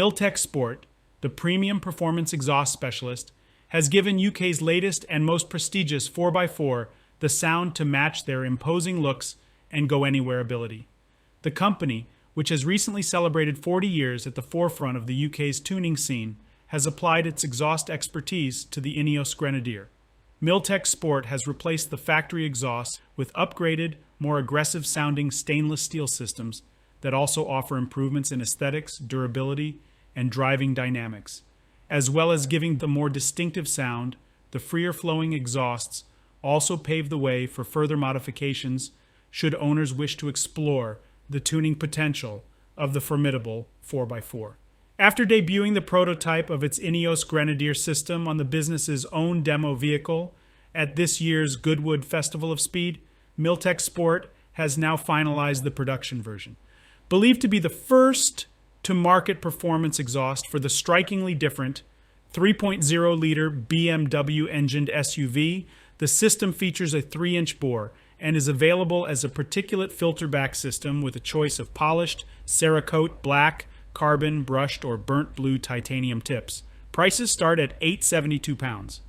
Milltek Sport, the premium performance exhaust specialist, has given UK's latest and most prestigious 4x4 the sound to match their imposing looks and go-anywhere ability. The company, which has recently celebrated 40 years at the forefront of the UK's tuning scene, has applied its exhaust expertise to the INEOS Grenadier. Milltek Sport has replaced the factory exhausts with upgraded, more aggressive-sounding stainless steel systems that also offer improvements in aesthetics, durability, and driving dynamics. As well as giving the more distinctive sound, the freer-flowing exhausts also pave the way for further modifications should owners wish to explore the tuning potential of the formidable 4x4. After debuting the prototype of its INEOS Grenadier system on the business's own demo vehicle at this year's Goodwood Festival of Speed, Milltek Sport has now finalized the production version. Believed to be the first to market performance exhaust for the strikingly different 3.0-liter BMW-engined SUV, the system features a 3-inch bore and is available as a particulate filter back system with a choice of polished, Cerakote, black, carbon, brushed, or burnt blue titanium tips. Prices start at £872.